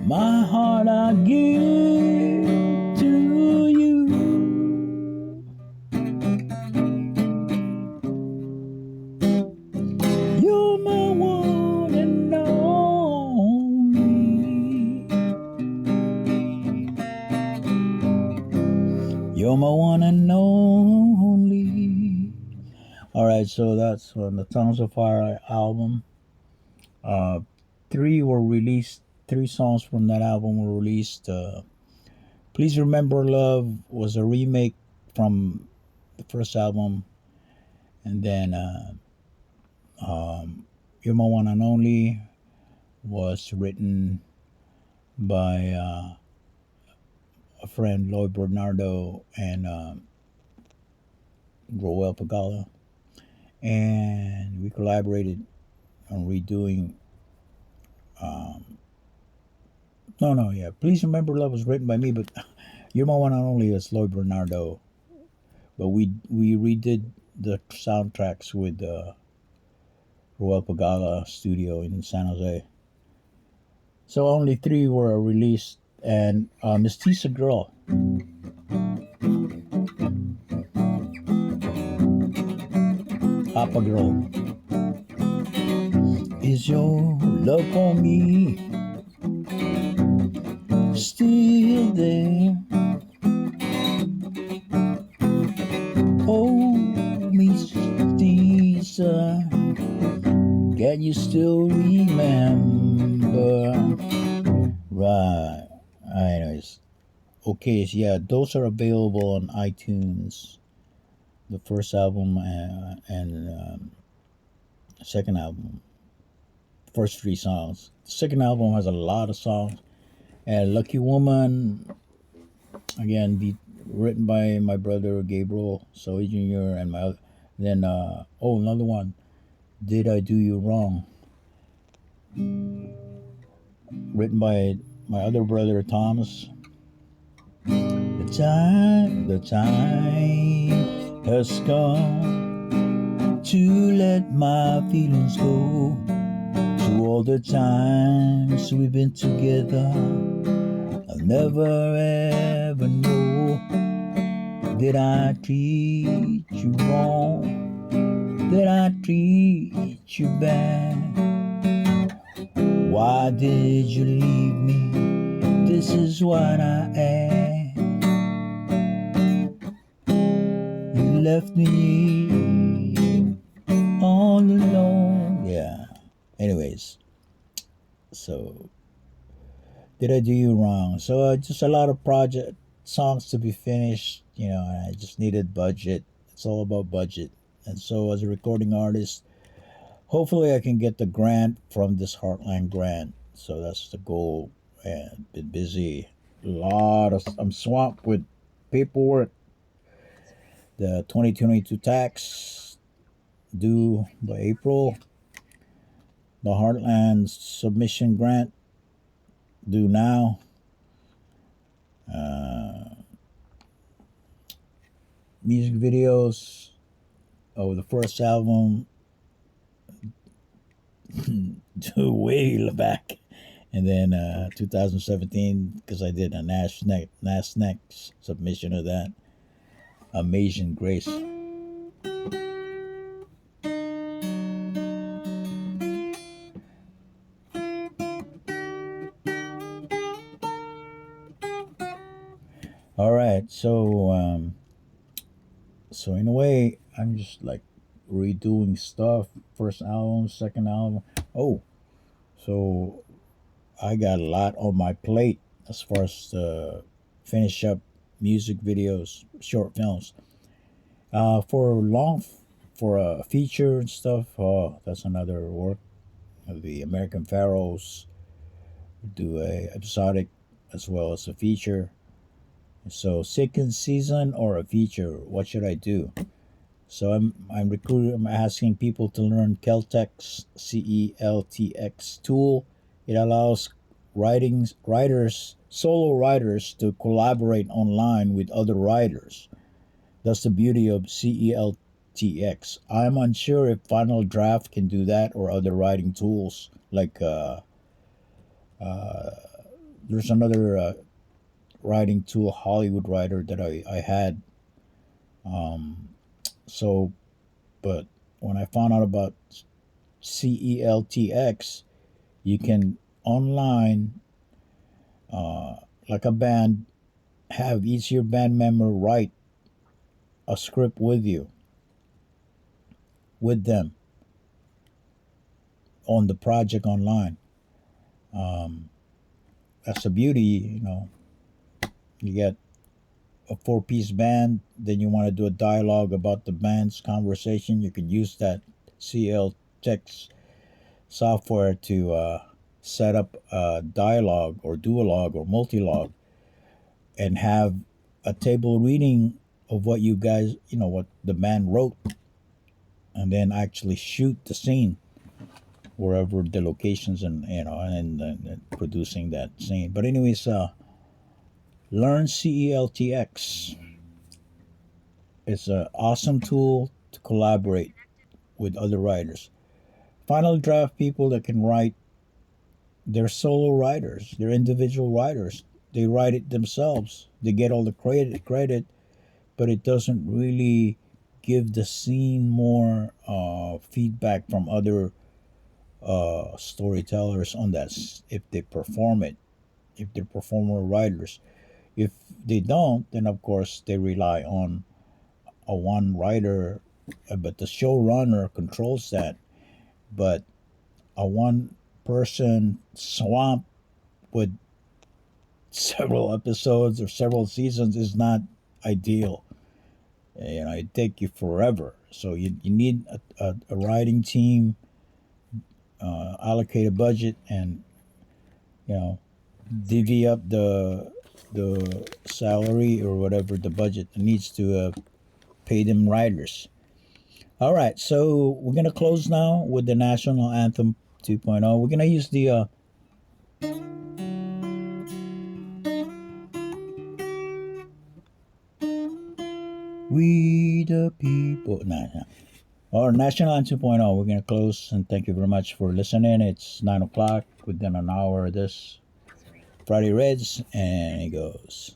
My heart I give to you. You're my one and only. You're my one and only. All right, so that's on the Tongues of Fire album. Uh, three were released. Three songs from that album were released. Please Remember Love was a remake from the first album, and then You're My One and Only was written by a friend, Lloyd Bernardo, and Roel Pagala, and we collaborated on redoing. No, Please Remember Love was written by me, but You're My One and Only is Lloyd Bernardo. But we redid the soundtracks with Roel Pagala Studio in San Jose. So only three were released, and Mestiza Girl. Papa Girl. Is your love for me still there? Oh, Mestiza, can you still remember? Right. Anyways, okay, so yeah, those are available on iTunes. The first album and second album, first three songs. The second album has a lot of songs. And Lucky Woman, again, written by my brother Gabriel Soy Jr. and my then another one, Did I Do You Wrong, written by my other brother Thomas. The time has come to let my feelings go. To all the times we've been together, I'll never ever know. Did I treat you wrong? Did I treat you bad? Why did you leave me? This is what I ask. You left me all alone. Yeah. Anyways, so did I do you wrong? So just a lot of project songs to be finished. I just needed budget. It's all about budget. And so as a recording artist, hopefully I can get the grant from this Heartland grant. So that's the goal. And been busy. I'm swamped with paperwork. The 2022 tax due by April. The Heartland submission grant due now. Music videos of the first album way back, and then 2017 because I did a NASNEC submission of that. Amazing Grace. All right, so in a way, I'm just like redoing stuff. First album, second album. Oh, so I got a lot on my plate as far as finish up music videos, short films. For a feature and stuff. Oh, that's another work. The American Pharaohs do a episodic as well as a feature. So second season or a feature, what should I do? So I'm asking people to learn Celtx CELTX tool. It allows writers solo writers to collaborate online with other writers. That's the beauty of CELTX. I'm unsure if Final Draft can do that or other writing tools like uh, there's another writing tool, Hollywood Writer, that I had. Um, so, but when I found out about CELTX, you can online, uh, like a band, have each your band member write a script with you, with them on the project online. Um, that's the beauty, you know. You get a four-piece band, then you want to do a dialogue about the band's conversation. You can use that CL text software to set up a dialogue or duologue or multilog and have a table reading of what you guys, you know, what the band wrote, and then actually shoot the scene wherever the locations and you know and producing that scene. But anyways, learn CELTX. It's an awesome tool to collaborate with other writers. Final Draft people that can write, they're solo writers, they're individual writers. They write it themselves. They get all the credit, but it doesn't really give the scene more feedback from other storytellers on that if they perform it, if they're performer writers. If they don't, then of course they rely on a one writer, but the showrunner controls that. But a one person swamp with several episodes or several seasons is not ideal. You know, it take you forever. So you need a writing team, allocate a budget, and you know divvy up the salary or whatever the budget needs to pay them writers. All right, so we're gonna close now with the national anthem 2.0. We're gonna use the "We the People." Nah, nah. Our national anthem 2.0. We're gonna close and thank you very much for listening. It's 9 o'clock within an hour of this Friday Reds, and it goes.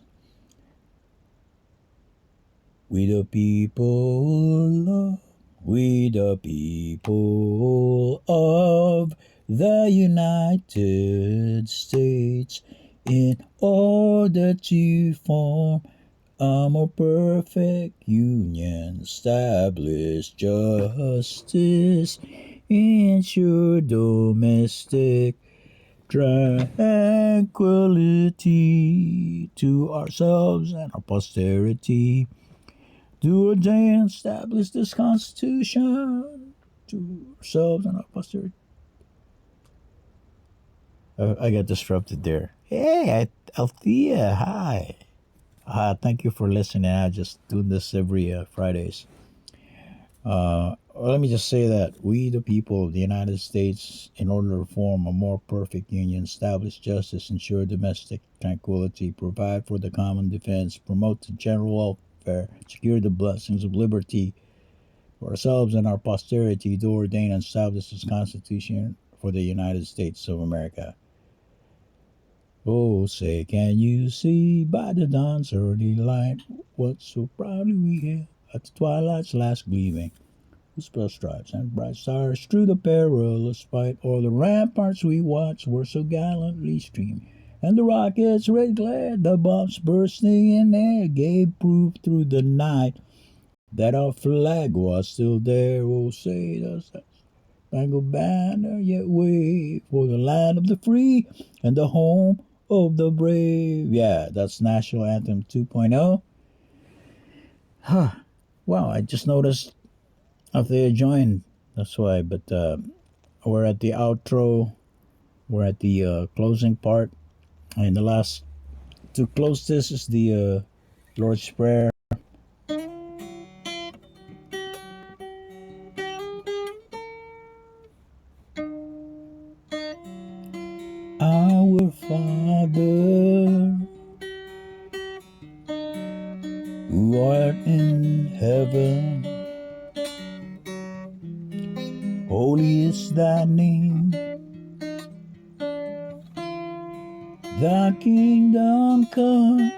We the people, we the people of the United States, in order to form a more perfect union, establish justice, ensure domestic tranquility to ourselves and our posterity, do ordain and establish this Constitution to ourselves and our posterity. I got disrupted there. Hey, Althea, hi. Thank you for listening. I just do this every Fridays. Let me just say that we, the people of the United States, in order to form a more perfect union, establish justice, ensure domestic tranquility, provide for the common defense, promote the general welfare, secure the blessings of liberty for ourselves and our posterity, do ordain and establish this Constitution for the United States of America. Oh, say, can you see by the dawn's early light what so proudly we hailed at the twilight's last gleaming? The spell stripes and bright stars through the perilous fight, o'er the ramparts we watched were so gallantly streaming, and the rockets' red glare, the bombs bursting in air, gave proof through the night that our flag was still there. Oh, say does that spangled banner yet wave for the land of the free and the home of the brave? Yeah, that's National Anthem 2.0. Huh. Wow, I just noticed after you joined. That's why. But we're at the outro. We're at the closing part. And the last to close this is the Lord's Prayer. Our Father, who art in heaven, holy is thy name. Thy kingdom come,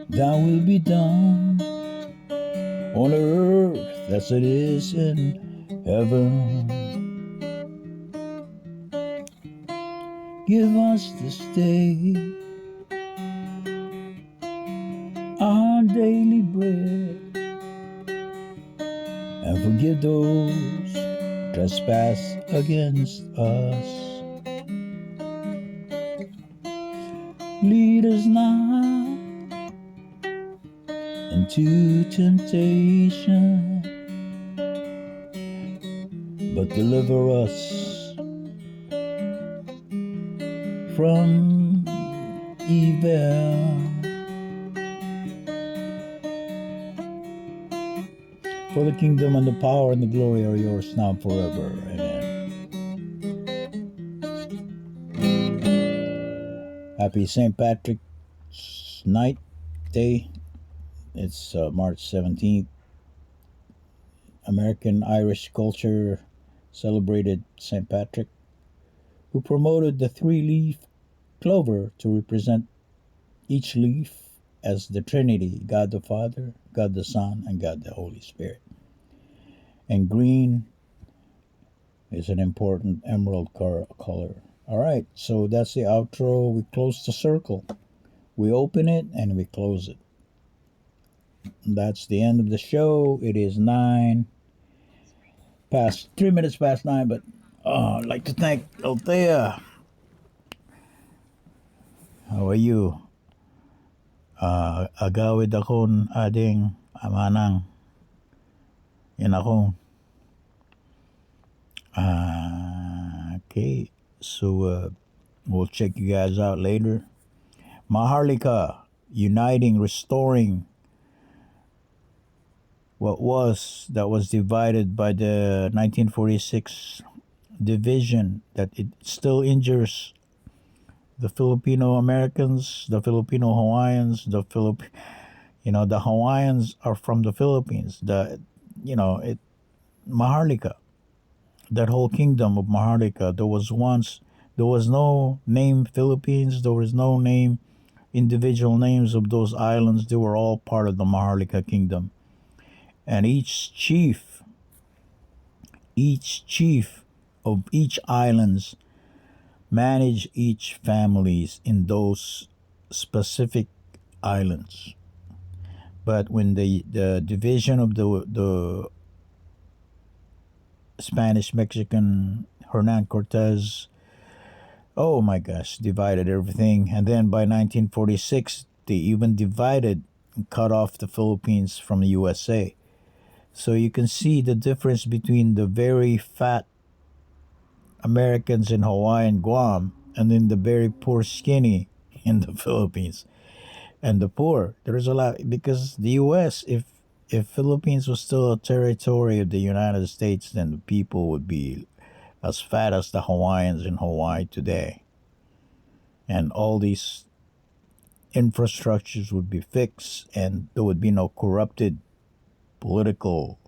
thy will be done on earth as it is in heaven. Give us this day our daily bread, and forgive those trespass against us. Lead us not into temptation, but deliver us from evil. For the kingdom and the power and the glory are yours now and forever. Amen. Happy St. Patrick's Night Day. It's March 17th. American Irish culture celebrated St. Patrick, who promoted the three-leaf clover to represent each leaf as the Trinity, God the Father, God the Son, and God the Holy Spirit. And green is an important emerald color. All right, so that's the outro. We close the circle. We open it and we close it. That's the end of the show. It is 3 minutes past 9, but I'd like to thank Althea. How are you? Agawid akong ading amanang. Yan ako. Okay, so we'll check you guys out later. Maharlika, uniting, restoring what that was divided by the 1946 division, that it still injures the Filipino Americans, the Filipino Hawaiians, the Hawaiians are from the Philippines. Maharlika, that whole kingdom of Maharlika, there was no name Philippines, there was no name individual names of those islands. They were all part of the Maharlika kingdom. And each chief of each islands manage each families in those specific islands. But when the division of the Spanish Mexican Hernan Cortez, oh my gosh, divided everything. And then by 1946, they even divided and cut off the Philippines from the USA. So you can see the difference between the very fat Americans in Hawaii and Guam, and then the very poor skinny in the Philippines. And the poor, there's a lot, because the US, if Philippines was still a territory of the United States, then the people would be as fat as the Hawaiians in Hawaii today. And all these infrastructures would be fixed, and there would be no corrupted political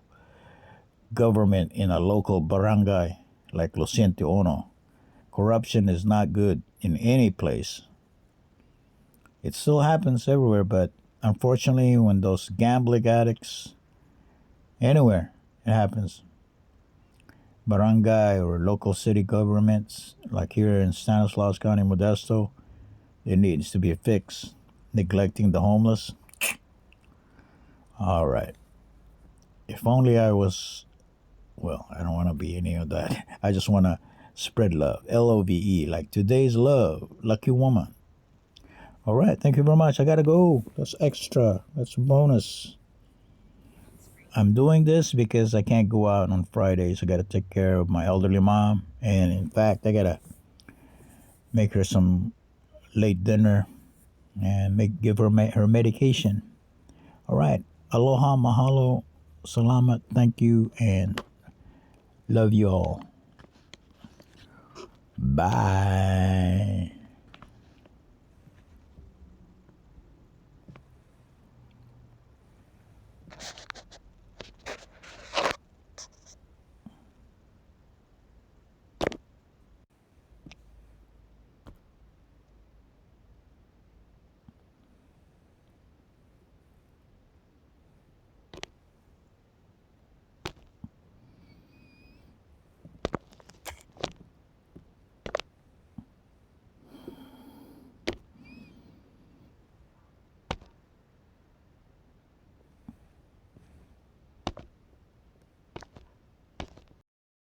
government in a local barangay like Luciente Ono. Corruption is not good in any place. It still happens everywhere, but unfortunately, when those gambling addicts, anywhere it happens, barangay or local city governments, like here in Stanislaus County, Modesto, it needs to be fixed. Neglecting the homeless. All right. If only I was, well, I don't want to be any of that. I just want to spread love. LOVE, like today's love, lucky woman. All right, thank you very much. I got to go. That's extra. That's a bonus. I'm doing this because I can't go out on Fridays. I got to take care of my elderly mom. And in fact, I got to make her some late dinner. and give her her medication. All right. Aloha, mahalo, salamat, thank you, and love you all. Bye.